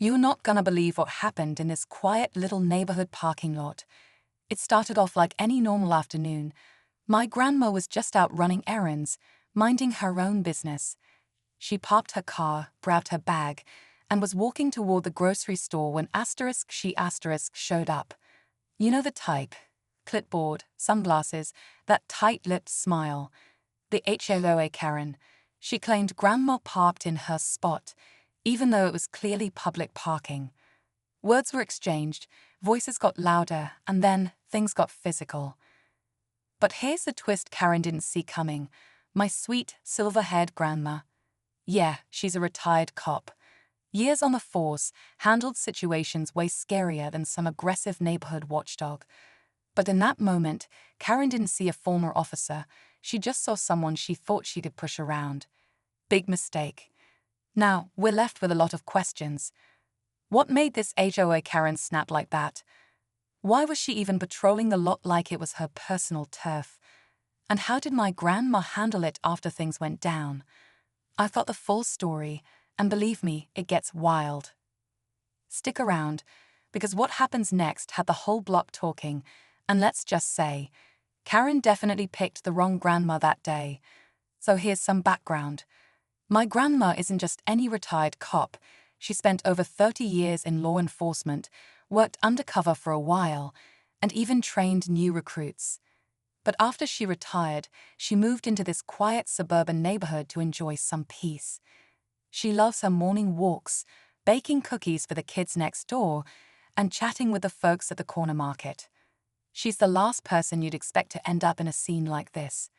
You're not gonna believe what happened in this quiet little neighborhood parking lot. It started off like any normal afternoon. My grandma was just out running errands, minding her own business. She parked her car, grabbed her bag, and was walking toward the grocery store when she showed up. You know the type. Clipboard, sunglasses, that tight-lipped smile. The HOA Karen. She claimed Grandma parked in her spot, even though it was clearly public parking. Words were exchanged, voices got louder, and then things got physical. But here's the twist Karen didn't see coming. My sweet, silver-haired grandma. Yeah, she's a retired cop. Years on the force, handled situations way scarier than some aggressive neighborhood watchdog. But in that moment, Karen didn't see a former officer. She just saw someone she thought she could push around. Big mistake. Now, we're left with a lot of questions. What made this HOA Karen snap like that? Why was she even patrolling the lot like it was her personal turf? And how did my grandma handle it after things went down? I've got the full story, and believe me, it gets wild. Stick around, because what happens next had the whole block talking, and let's just say, Karen definitely picked the wrong grandma that day. So here's some background. My grandma isn't just any retired cop. She spent over 30 years in law enforcement, worked undercover for a while, and even trained new recruits. But after she retired, she moved into this quiet suburban neighborhood to enjoy some peace. She loves her morning walks, baking cookies for the kids next door, and chatting with the folks at the corner market. She's the last person you'd expect to end up in a scene like this.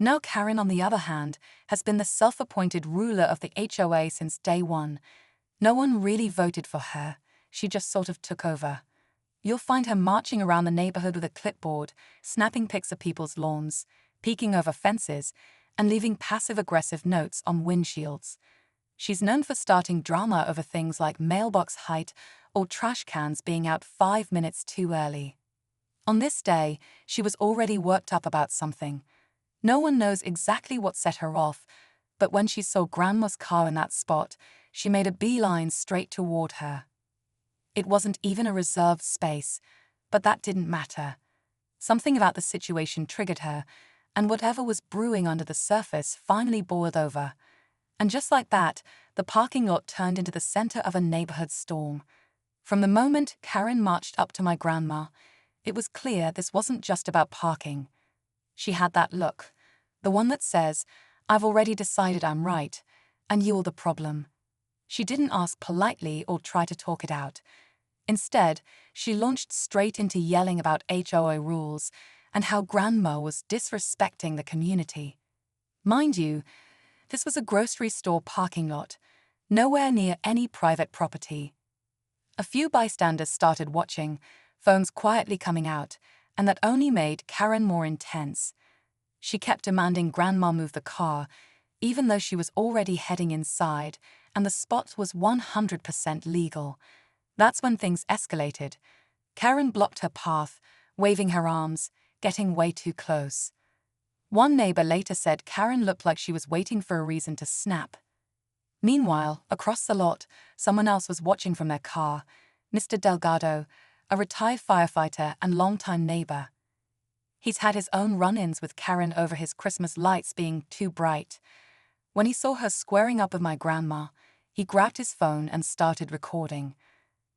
Now Karen, on the other hand, has been the self-appointed ruler of the HOA since day one. No one really voted for her. She just sort of took over. You'll find her marching around the neighborhood with a clipboard, snapping pics of people's lawns, peeking over fences, and leaving passive-aggressive notes on windshields. She's known for starting drama over things like mailbox height or trash cans being out 5 minutes too early. On this day, she was already worked up about something. No one knows exactly what set her off, but when she saw Grandma's car in that spot, she made a beeline straight toward her. It wasn't even a reserved space, but that didn't matter. Something about the situation triggered her, and whatever was brewing under the surface finally boiled over. And just like that, the parking lot turned into the center of a neighborhood storm. From the moment Karen marched up to my grandma, it was clear this wasn't just about parking. She had that look, the one that says, "I've already decided I'm right, and you're the problem." She didn't ask politely or try to talk it out. Instead, she launched straight into yelling about HOA rules and how Grandma was disrespecting the community. Mind you, this was a grocery store parking lot, nowhere near any private property. A few bystanders started watching, phones quietly coming out, and that only made Karen more intense. She kept demanding Grandma move the car, even though she was already heading inside, and the spot was 100% legal. That's when things escalated. Karen blocked her path, waving her arms, getting way too close. One neighbor later said Karen looked like she was waiting for a reason to snap. Meanwhile, across the lot, someone else was watching from their car, Mr. Delgado, a retired firefighter and longtime neighbor. He's had his own run-ins with Karen over his Christmas lights being too bright. When he saw her squaring up with my grandma, he grabbed his phone and started recording.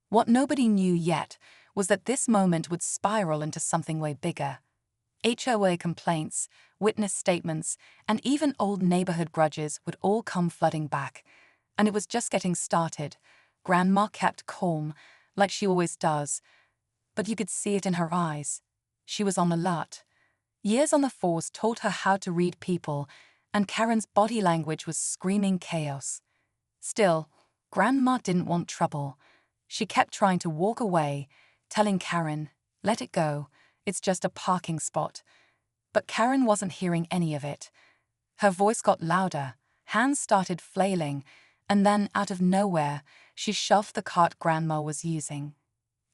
What nobody knew yet was that this moment would spiral into something way bigger. HOA complaints, witness statements, and even old neighborhood grudges would all come flooding back. And it was just getting started. Grandma kept calm, like she always does. But you could see it in her eyes. She was on alert. Years on the force taught her how to read people, and Karen's body language was screaming chaos. Still, Grandma didn't want trouble. She kept trying to walk away, telling Karen, "Let it go, it's just a parking spot." But Karen wasn't hearing any of it. Her voice got louder, hands started flailing, and then, out of nowhere, she shoved the cart Grandma was using.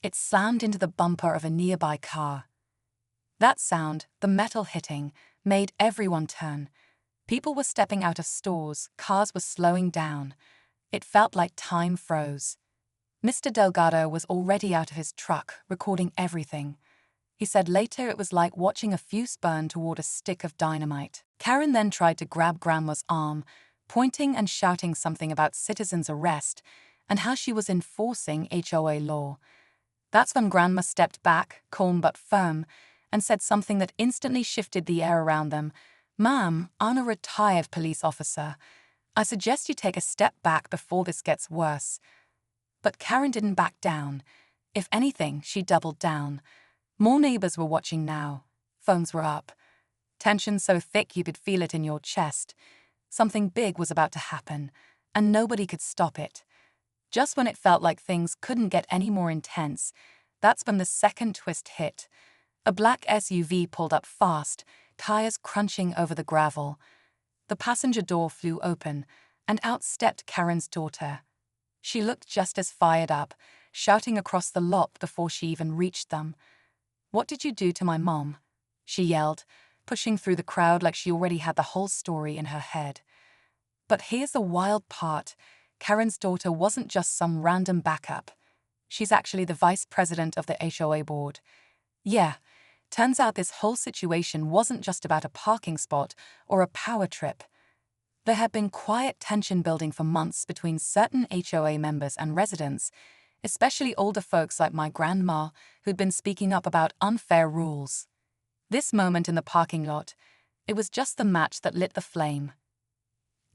It slammed into the bumper of a nearby car. That sound, the metal hitting, made everyone turn. People were stepping out of stores, cars were slowing down. It felt like time froze. Mr. Delgado was already out of his truck, recording everything. He said later it was like watching a fuse burn toward a stick of dynamite. Karen then tried to grab Grandma's arm, pointing and shouting something about citizens' arrest and how she was enforcing HOA law. That's when Grandma stepped back, calm but firm, and said something that instantly shifted the air around them. "Ma'am, I'm a retired police officer. I suggest you take a step back before this gets worse." But Karen didn't back down. If anything, she doubled down. More neighbors were watching now. Phones were up. Tension so thick you could feel it in your chest. Something big was about to happen, and nobody could stop it. Just when it felt like things couldn't get any more intense, that's when the second twist hit. A black SUV pulled up fast, tires crunching over the gravel. The passenger door flew open, and out stepped Karen's daughter. She looked just as fired up, shouting across the lot before she even reached them. "What did you do to my mom?" she yelled, pushing through the crowd like she already had the whole story in her head. But here's the wild part. Karen's daughter wasn't just some random backup. She's actually the vice president of the HOA board. Yeah, turns out this whole situation wasn't just about a parking spot or a power trip. There had been quiet tension building for months between certain HOA members and residents, especially older folks like my grandma, who'd been speaking up about unfair rules. This moment in the parking lot, it was just the match that lit the flame.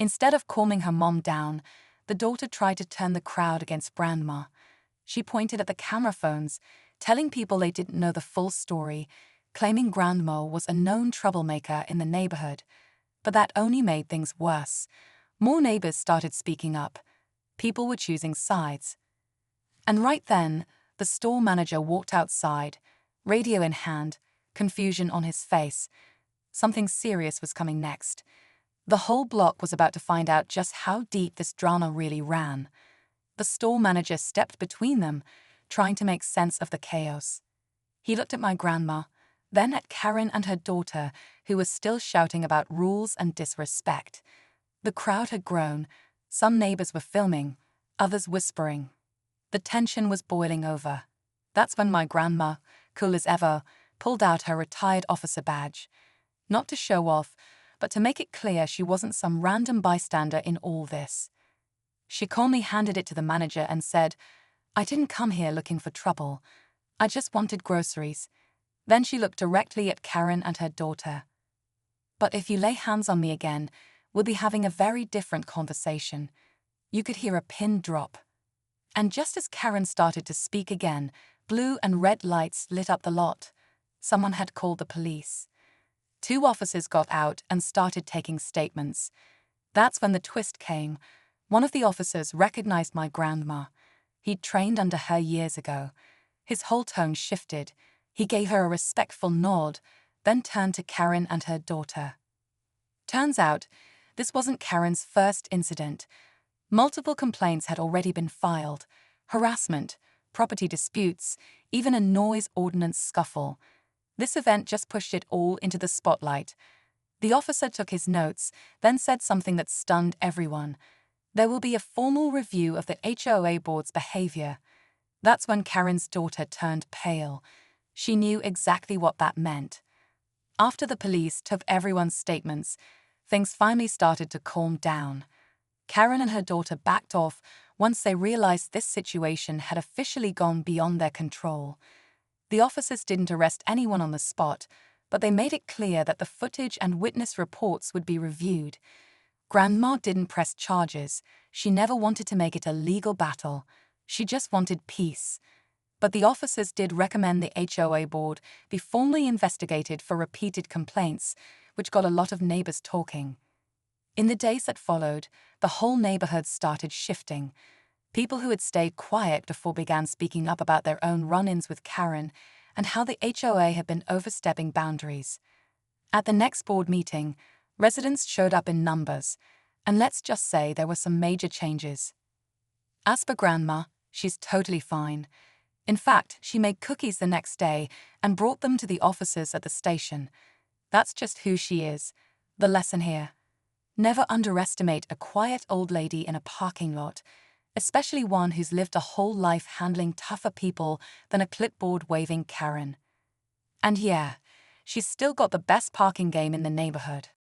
Instead of calming her mom down, the daughter tried to turn the crowd against Grandma. She pointed at the camera phones, telling people they didn't know the full story, claiming Grandma was a known troublemaker in the neighborhood. But that only made things worse. More neighbors started speaking up. People were choosing sides. And right then, the store manager walked outside, radio in hand, confusion on his face. Something serious was coming next. The whole block was about to find out just how deep this drama really ran. The store manager stepped between them, trying to make sense of the chaos. He looked at my grandma, then at Karen and her daughter, who was still shouting about rules and disrespect. The crowd had grown. Some neighbors were filming, others whispering. The tension was boiling over. That's when my grandma, cool as ever, pulled out her retired officer badge. Not to show off, but to make it clear she wasn't some random bystander in all this. She calmly handed it to the manager and said, "I didn't come here looking for trouble. I just wanted groceries." Then she looked directly at Karen and her daughter. "But if you lay hands on me again, we'll be having a very different conversation." You could hear a pin drop. And just as Karen started to speak again, blue and red lights lit up the lot. Someone had called the police. 2 officers got out and started taking statements. That's when the twist came. One of the officers recognized my grandma. He'd trained under her years ago. His whole tone shifted. He gave her a respectful nod, then turned to Karen and her daughter. Turns out, this wasn't Karen's first incident. Multiple complaints had already been filed. Harassment, property disputes, even a noise ordinance scuffle. This event just pushed it all into the spotlight. The officer took his notes, then said something that stunned everyone. There will be a formal review of the HOA board's behavior. That's when Karen's daughter turned pale. She knew exactly what that meant. After the police took everyone's statements, things finally started to calm down. Karen and her daughter backed off once they realized this situation had officially gone beyond their control. The officers didn't arrest anyone on the spot, but they made it clear that the footage and witness reports would be reviewed. Grandma didn't press charges. She never wanted to make it a legal battle. She just wanted peace. But the officers did recommend the HOA board be formally investigated for repeated complaints, which got a lot of neighbors talking. In the days that followed, the whole neighborhood started shifting. People who had stayed quiet before began speaking up about their own run-ins with Karen and how the HOA had been overstepping boundaries. At the next board meeting, residents showed up in numbers, and let's just say there were some major changes. As for Grandma, she's totally fine. In fact, she made cookies the next day and brought them to the officers at the station. That's just who she is. The lesson here: never underestimate a quiet old lady in a parking lot. especially one who's lived a whole life handling tougher people than a clipboard-waving Karen. And yeah, she's still got the best parking game in the neighborhood.